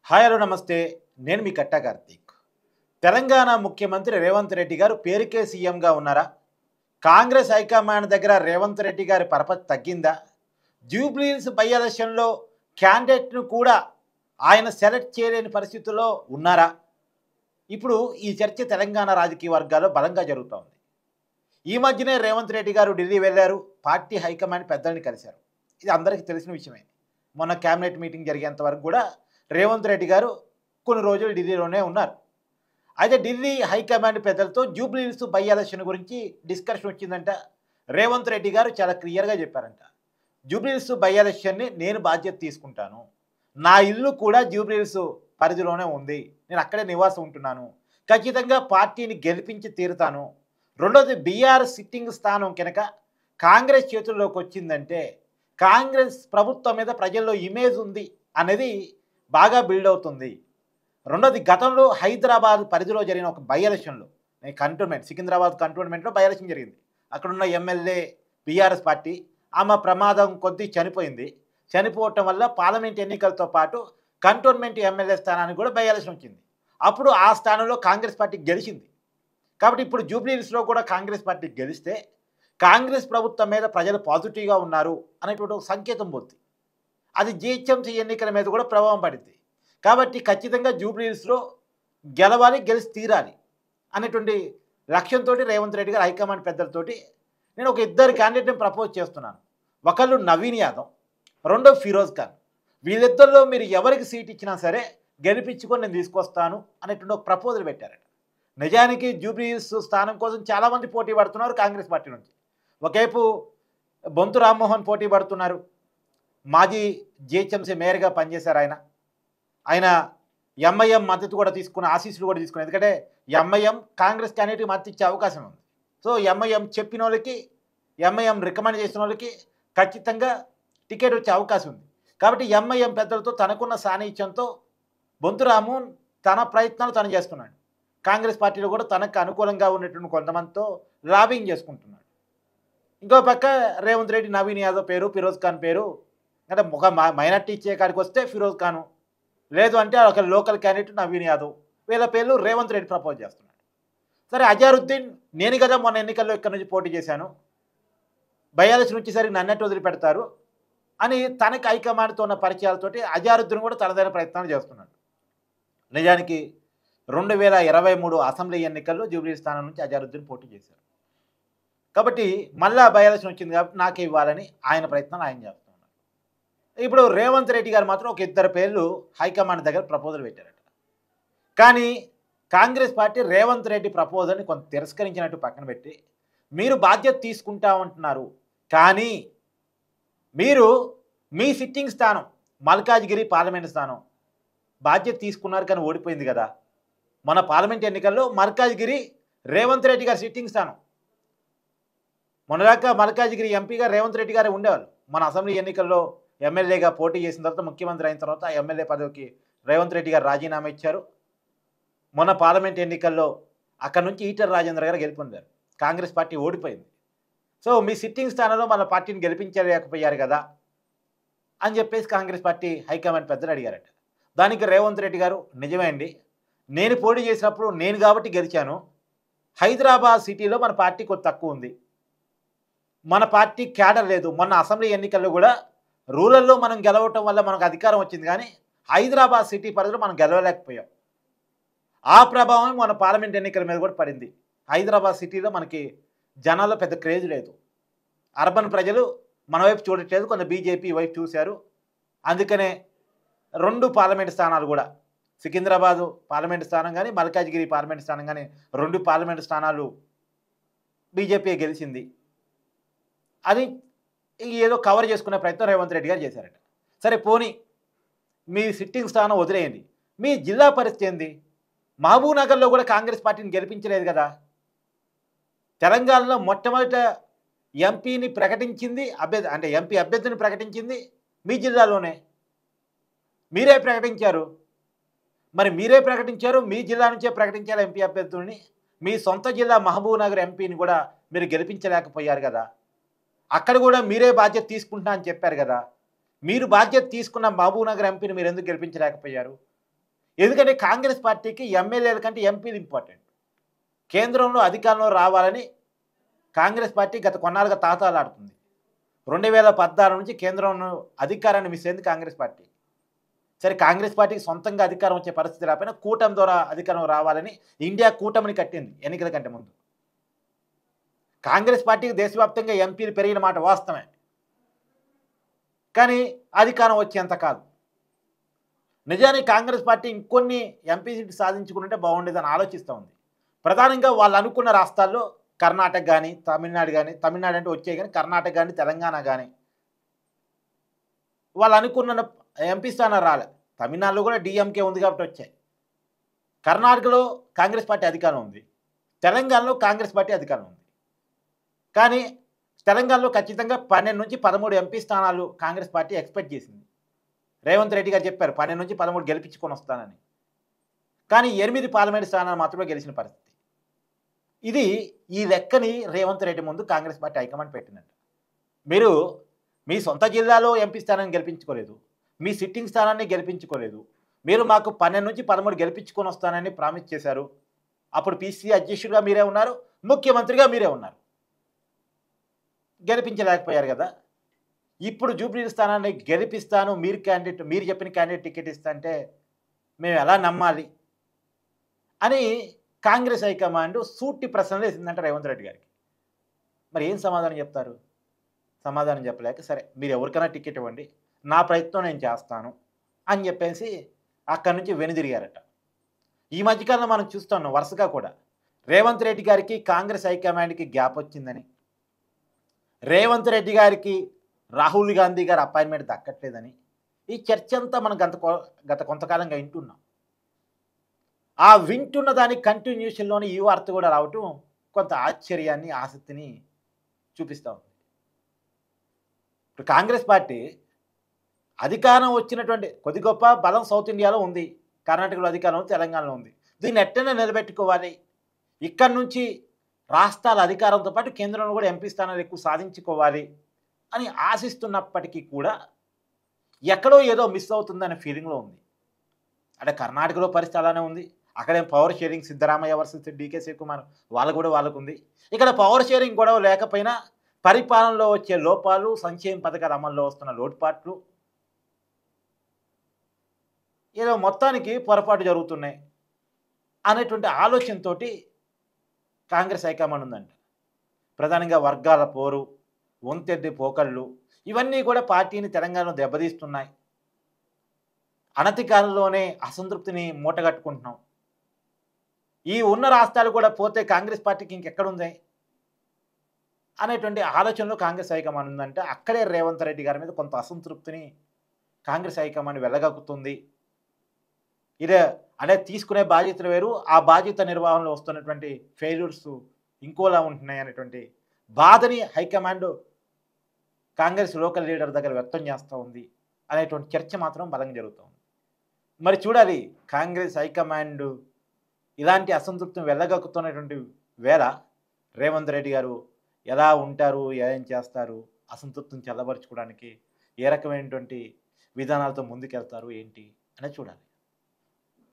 Hi hello నమస్తే. నేను మీ కట్టా కార్తీక్. తెలంగాణ ముఖ్యమంత్రి రేవంత్ రెడ్డి గారు పేరుకే సీఎంగా ఉన్నారా? కాంగ్రెస్ హైకమాండ్ దగ్గర రేవంత్ రెడ్డి గారి పరపతి తగ్గిందా? జూబ్లీహిల్స్ బై ఎలక్షన్‌లో క్యాండిడేట్‌ను కూడా ఆయన సెలెక్ట్ చేయలేని పరిస్థితుల్లో ఉన్నారా? ఇప్పుడు ఈ చర్చ తెలంగాణ రాజకీయ వర్గాల్లో బలంగా జరుగుతోంది. ఈ మధ్యనే రేవంత్ రెడ్డి గారు ఢిల్లీ వెళ్లారు. పార్టీ హైకమాండ్ పెద్దల్ని కలిశారు. ఇది అందరికీ తెలిసిన విషయమే. మొన్న క్యాబినెట్ మీటింగ్ జరిగేంత వరకు కూడా రేవంత్ రెడ్డి గారు కొన్ని రోజులు ఢిల్లీలోనే ఉన్నారు. అయితే ఢిల్లీ హైకమాండ్ పెద్దలతో జూబ్లీహిల్స్ బై ఎలక్షన్ గురించి డిస్కషన్ వచ్చిందంట. రేవంత్ రెడ్డి గారు చాలా క్లియర్‌గా చెప్పారంట. జూబ్లీహిల్స్ బై ఎలక్షన్‌ని నేను బాధ్యత తీసుకుంటాను. నా ఇల్లు కూడా జూబ్లీహిల్స్ పరిధిలోనే ఉంది. నేను అక్కడే నివాసం ఉంటున్నాను. ఖచ్చితంగా పార్టీని గెలిపించి తీరుతాను. రెండోది బీఆర్ఎస్ సిట్టింగ్ స్థానం కనుక కాంగ్రెస్ చేతుల్లోకి వచ్చిందంటే కాంగ్రెస్ ప్రభుత్వం మీద ప్రజల్లో ఇమేజ్ ఉంది అనేది బాగా బిల్డ్ అవుతుంది. రెండోది గతంలో హైదరాబాద్ పరిధిలో జరిగిన ఒక బై ఎలక్షన్‌లో కంటోన్మెంట్ సికింద్రాబాద్ కంటోన్మెంట్‌లో బై ఎలక్షన్ జరిగింది. అక్కడున్న ఎమ్మెల్యే బీఆర్ఎస్ పార్టీ ఆమె ప్రమాదం కొద్దీ చనిపోయింది. చనిపోవటం వల్ల పార్లమెంట్ ఎన్నికలతో పాటు కంటోన్మెంట్ ఎమ్మెల్యే స్థానానికి కూడా బై ఎలక్షన్ వచ్చింది. అప్పుడు ఆ స్థానంలో కాంగ్రెస్ పార్టీ గెలిచింది. కాబట్టి ఇప్పుడు జూబ్లీహిల్స్‌లో కూడా కాంగ్రెస్ పార్టీ గెలిస్తే కాంగ్రెస్ ప్రభుత్వం మీద ప్రజలు పాజిటివ్‌గా ఉన్నారు అనేటువంటి ఒక సంకేతం పోద్ది. అది జీహెచ్ఎంసీ ఎన్నికల మీద కూడా ప్రభావం పడింది. కాబట్టి ఖచ్చితంగా జూబ్లీహిల్స్‌లో గెలవాలి, గెలిచి తీరాలి అనేటువంటి లక్ష్యంతో రేవంత్ రెడ్డి గారు హైకమాండ్ పెద్దలతోటి నేను ఒక ఇద్దరు క్యాండిడేట్‌ని ప్రపోజ్ చేస్తున్నాను. ఒకళ్ళు నవీన్ యాదవ్, రెండో ఫిరోజ్ ఖాన్. వీళ్ళిద్దరిలో మీరు ఎవరికి సీట్ ఇచ్చినా సరే గెలిపించుకొని నేను తీసుకొస్తాను అనేటువంటి ఒక ప్రపోజల్ పెట్టారట. నిజానికి జూబ్లీహిల్స్ స్థానం కోసం చాలామంది పోటీ పడుతున్నారు కాంగ్రెస్ పార్టీ నుంచి. ఒకవైపు బొంతు రామ్మోహన్ పోటీ పడుతున్నారు. మాజీ జీహెచ్ఎంసీ మేయర్గా పనిచేశారు ఆయన. ఆయన ఎంఐఎం మద్దతు కూడా తీసుకున్న ఆశీస్సులు కూడా తీసుకున్నారు. ఎందుకంటే ఎంఐఎం కాంగ్రెస్ క్యాండిడేట్కి మద్దతు ఇచ్చే అవకాశం ఉంది. సో ఎంఐఎం చెప్పిన వాళ్ళకి ఎంఐఎం రికమెండ్ చేసిన వాళ్ళకి ఖచ్చితంగా టికెట్ వచ్చే అవకాశం ఉంది. కాబట్టి ఎంఐఎం పెద్దలతో తనకున్న సాన్నిధ్యంతో బొంతు రామ్మోహన్ తన ప్రయత్నాలు తను చేస్తున్నాడు. కాంగ్రెస్ పార్టీలో కూడా తనకు అనుకూలంగా ఉన్నటువంటి కొంతమందితో లాబింగ్ చేసుకుంటున్నాడు. ఇంకో పక్క రేవంత్ రెడ్డి నవీన్ యాదవ్ పేరు, ఫిరోజ్ ఖాన్ పేరు, అంటే ఒక మైనార్టీ ఇచ్చే కాడికి వస్తే ఫిరోజ్ ఖాను, లేదు అంటే ఒక లోకల్ క్యాండిడేట్ నవీన్ యాదవ్, వీళ్ళ పేర్లు రేవంత్ రెడ్డి ప్రపోజ్ చేస్తున్నాడు. సరే అజారుద్దీన్, నేను కదా మొన్న ఎన్నికల్లో ఇక్కడ నుంచి పోటీ చేశాను, బై ఎలక్షన్ వచ్చేసరికి నన్నట్టు వదిలిపెడతారు అని తనకి హైకమాండ్తో ఉన్న పరిచయాలతోటి అజారుద్దీన్ కూడా తనదైన ప్రయత్నాలు చేస్తున్నాడు. నిజానికి 2023 అసెంబ్లీ ఎన్నికల్లో జూబ్లీహిల్స్ స్థానం నుంచి అజారుద్దీన్ పోటీ చేశారు. కాబట్టి మళ్ళా బై ఎలక్షన్ వచ్చింది కాబట్టి నాకే ఇవ్వాలని ఆయన ప్రయత్నాలు ఆయన చేస్తున్నారు. ఇప్పుడు రేవంత్ రెడ్డి గారు మాత్రం ఒక ఇద్దరు పేర్లు హైకమాండ్ దగ్గర ప్రపోజల్ పెట్టారట. కానీ కాంగ్రెస్ పార్టీ రేవంత్ రెడ్డి ప్రపోజల్ని కొంత తిరస్కరించినట్టు పక్కన పెట్టి మీరు బాధ్యత తీసుకుంటామంటున్నారు, కానీ మీరు మీ సిట్టింగ్ స్థానం మల్కాజ్గిరి పార్లమెంట్ స్థానం బాధ్యత తీసుకున్నారు కానీ ఓడిపోయింది కదా. మన పార్లమెంట్ ఎన్నికల్లో మల్కాజ్గిరి రేవంత్ రెడ్డి గారి సిట్టింగ్ స్థానం. మొన్నదాకా మల్కాజ్గిరి ఎంపీగా రేవంత్ రెడ్డి గారే ఉండేవాళ్ళు. మన అసెంబ్లీ ఎన్నికల్లో ఎమ్మెల్యేగా పోటీ చేసిన తర్వాత ముఖ్యమంత్రి అయిన తర్వాత ఆ ఎమ్మెల్యే పదవికి రేవంత్ రెడ్డి గారు రాజీనామా ఇచ్చారు. మొన్న పార్లమెంట్ ఎన్నికల్లో అక్కడ నుంచి ఈటెల రాజేందర్ గారు గెలుపొందారు. కాంగ్రెస్ పార్టీ ఓడిపోయింది. సో మీ సిట్టింగ్ స్థానంలో మన పార్టీని గెలిపించలేకపోయారు కదా అని చెప్పేసి కాంగ్రెస్ పార్టీ హైకమాండ్ పెద్దలు అడిగారట. దానికి రేవంత్ రెడ్డి గారు, నిజమే అండి, నేను పోటీ చేసినప్పుడు నేను కాబట్టి గెలిచాను. హైదరాబాద్ సిటీలో మన పార్టీ కొద్ది తక్కువ ఉంది, మన పార్టీ క్యాడర్ లేదు. మొన్న అసెంబ్లీ ఎన్నికల్లో కూడా రూరల్లో మనం గెలవటం వల్ల మనకు అధికారం వచ్చింది, కానీ హైదరాబాద్ సిటీ పరిధిలో మనం గెలవలేకపోయాం. ఆ ప్రభావం మన పార్లమెంట్ ఎన్నికల మీద కూడా పడింది. హైదరాబాద్ సిటీలో మనకి జనాల్లో పెద్ద క్రేజ్ లేదు. అర్బన్ ప్రజలు మన వైపు చూడట్లేదు, కొంత బీజేపీ వైపు చూశారు. అందుకనే 2 పార్లమెంట్ స్థానాలు కూడా, సికింద్రాబాదు పార్లమెంట్ స్థానం కానీ మల్కాజ్గిరి పార్లమెంట్ స్థానం కానీ 2 పార్లమెంట్ స్థానాలు బీజేపీ గెలిచింది. అది ఏదో కవర్ చేసుకునే ప్రయత్నం రేవంత్ రెడ్డి గారు చేశారట. సరే పోనీ మీ సిట్టింగ్ స్థానం వదిలేయండి, మీ జిల్లా పరిస్థితి ఏంది? మహబూబ్ నగర్లో కూడా కాంగ్రెస్ పార్టీని గెలిపించలేదు కదా. తెలంగాణలో మొట్టమొదట ఎంపీని ప్రకటించింది అభ్యర్థి, అంటే ఎంపీ అభ్యర్థిని ప్రకటించింది మీ జిల్లాలోనే. మీరే ప్రకటించారు. మరి మీరే ప్రకటించారు, మీ జిల్లా నుంచే ప్రకటించారు ఎంపీ అభ్యర్థుల్ని. మీ సొంత జిల్లా మహబూబ్ నగర్ ఎంపీని కూడా మీరు గెలిపించలేకపోయారు కదా. అక్కడ కూడా మీరే బాధ్యత తీసుకుంటా అని చెప్పారు కదా. మీరు బాధ్యత తీసుకున్న మహబూబ్ నగర్ ఎంపీని మీరు ఎందుకు గెలిపించలేకపోయారు? ఎందుకంటే కాంగ్రెస్ పార్టీకి ఎమ్మెల్యేల కంటే ఎంపీలు ఇంపార్టెంట్. కేంద్రంలో అధికారంలో రావాలని కాంగ్రెస్ పార్టీ గత కొన్నాళ్ళుగా తాతాలాడుతుంది. 2014 నుంచి కేంద్రంలో అధికారాన్ని మిస్ అయింది కాంగ్రెస్ పార్టీ. సరే, కాంగ్రెస్ పార్టీకి సొంతంగా అధికారం వచ్చే పరిస్థితి రాకపోయినా కూటమి ద్వారా అధికారం రావాలని ఇండియా కూటమిని కట్టింది ఎన్నికల కంటే ముందు. కాంగ్రెస్ పార్టీకి దేశవ్యాప్తంగా ఎంపీలు పెరిగిన మాట వాస్తవమే, కానీ అధికారం వచ్చేంత కాదు. నిజానికి కాంగ్రెస్ పార్టీ ఇంకొన్ని ఎంపీ సీట్లు సాధించుకుంటే బాగుండేదని ఆలోచిస్తూ ఉంది. ప్రధానంగా వాళ్ళు అనుకున్న రాష్ట్రాల్లో కర్ణాటక కానీ, తమిళనాడు అంటే వచ్చాయి, కానీ కర్ణాటక కానీ, తెలంగాణ కానీ వాళ్ళు అనుకున్న ఎంపీ స్థానాలు రాలే. తమిళనాడులో కూడా డిఎంకే ఉంది కాబట్టి వచ్చాయి. కర్ణాటకలో కాంగ్రెస్ పార్టీ అధికారం ఉంది, తెలంగాణలో కాంగ్రెస్ పార్టీ అధికారం ఉంది. కానీ తెలంగాణలో ఖచ్చితంగా 12 నుంచి 13 ఎంపీ స్థానాలు కాంగ్రెస్ పార్టీ ఎక్స్పెక్ట్ చేసింది. రేవంత్ రెడ్డి గారు చెప్పారు 12 నుంచి 13 గెలిపించుకొని వస్తానని. కానీ 8 పార్లమెంట్ స్థానాలు మాత్రమే గెలిచిన పరిస్థితి. ఇది ఈ లెక్కని రేవంత్ రెడ్డి ముందు కాంగ్రెస్ పార్టీ హైకమాండ్ పెట్టిందంట. మీరు మీ సొంత జిల్లాలో ఎంపీ స్థానాన్ని గెలిపించుకోలేదు, మీ సిట్టింగ్ స్థానాన్ని గెలిపించుకోలేదు, మీరు మాకు 12 నుంచి 13 గెలిపించుకొని వస్తానని ప్రామిస్ చేశారు. అప్పుడు పిసిసి అధ్యక్షుడిగా మీరే ఉన్నారు, ముఖ్యమంత్రిగా మీరే ఉన్నారు, గెలిపించలేకపోయారు కదా. ఇప్పుడు జూబ్లీ స్థానాన్ని గెలిపిస్తాను, మీరు చెప్పిన క్యాండిడేట్ టికెట్ ఇస్తా అంటే మేము ఎలా నమ్మాలి అని కాంగ్రెస్ హైకమాండ్ సూటి ప్రశ్నలు వేసిందంట రేవంత్ రెడ్డి గారికి. మరి ఏం సమాధానం చెప్తారు? సమాధానం చెప్పలేక సరే మీరు ఎవరికైనా టికెట్ ఇవ్వండి, నా ప్రయత్నం నేను చేస్తాను అని చెప్పేసి అక్కడి నుంచి వెనుదిరిగారట. ఈ మధ్యకాలంలో మనం చూస్తున్నాం వరుసగా కూడా రేవంత్ రెడ్డి గారికి కాంగ్రెస్ హైకమాండ్కి గ్యాప్ వచ్చిందని, రేవంత్ రెడ్డి గారికి రాహుల్ గాంధీ గారి అపాయింట్మెంట్ దక్కట్లేదని ఈ చర్చ అంతా మనం గత కొంతకాలంగా వింటున్నాం. ఆ వింటున్న దాని కంటిన్యూషన్లోని ఈ వార్త కూడా రావటం కొంత ఆశ్చర్యాన్ని, ఆసక్తిని చూపిస్తూ ఉంది. ఇప్పుడు కాంగ్రెస్ పార్టీ అధికారం వచ్చినటువంటి కొద్ది గొప్ప బలం సౌత్ ఇండియాలో ఉంది, కర్ణాటకలో అధికారం ఉంది, తెలంగాణలో ఉంది. దీన్ని ఎట్టనే నిలబెట్టుకోవాలి, ఇక్కడి నుంచి రాష్ట్రాల అధికారంతో పాటు కేంద్రంలో కూడా ఎంపీ స్థానాలు ఎక్కువ సాధించుకోవాలి అని ఆశిస్తున్నప్పటికీ కూడా ఎక్కడో ఏదో మిస్ అవుతుందనే ఫీలింగ్లో ఉంది. అంటే కర్ణాటకలో పరిస్థితి అలానే ఉంది. అక్కడేం power sharing Siddaramaiah versus DK Shivakumar వాళ్ళకు ఉంది. ఇక్కడ పవర్ షేరింగ్ గొడవ లేకపోయినా పరిపాలనలో వచ్చే లోపాలు, సంక్షేమ పథకాల అమల్లో వస్తున్న లోటుపాట్లు, ఏదో మొత్తానికి పొరపాటు జరుగుతున్నాయి అనేటువంటి ఆలోచనతోటి కాంగ్రెస్ హైకమాండ్ ఉందంట. ప్రధానంగా వర్గాల పోరు, వంతెద్ది పోకళ్ళు ఇవన్నీ కూడా పార్టీని తెలంగాణలో దెబ్బతీస్తున్నాయి. అనతి కాలంలోనే అసంతృప్తిని మూటగట్టుకుంటున్నాం. ఈ ఉన్న రాష్ట్రాలు కూడా పోతే కాంగ్రెస్ పార్టీకి ఇంకెక్కడుంది అనేటువంటి ఆలోచనలో కాంగ్రెస్ హైకమాండ్ ఉందంటే అక్కడే రేవంత్ రెడ్డి గారి మీద కొంత అసంతృప్తిని కాంగ్రెస్ హైకమాండ్ వెళ్ళగక్కుతుంది. ఇదే అంటే తీసుకునే బాధ్యతలు వేరు, ఆ బాధ్యత నిర్వహణలో వస్తున్నటువంటి ఫెయిల్యూర్స్ ఇంకోలా ఉంటున్నాయి అనేటువంటి బాధని హైకమాండ్ కాంగ్రెస్ లోకల్ లీడర్ దగ్గర వ్యక్తం చేస్తూ ఉంది అనేటువంటి చర్చ మాత్రం బలంగా జరుగుతుంది. మరి చూడాలి కాంగ్రెస్ హైకమాండ్ ఇలాంటి అసంతృప్తిని వెళ్ళగక్కుతున్నటువంటి వేళ రేవంత్ రెడ్డి గారు ఎలా ఉంటారు, ఏం చేస్తారు, అసంతృప్తిని చల్లబరుచుకోవడానికి ఏ రకమైనటువంటి విధానాలతో ముందుకెళ్తారు ఏంటి అనేది చూడాలి.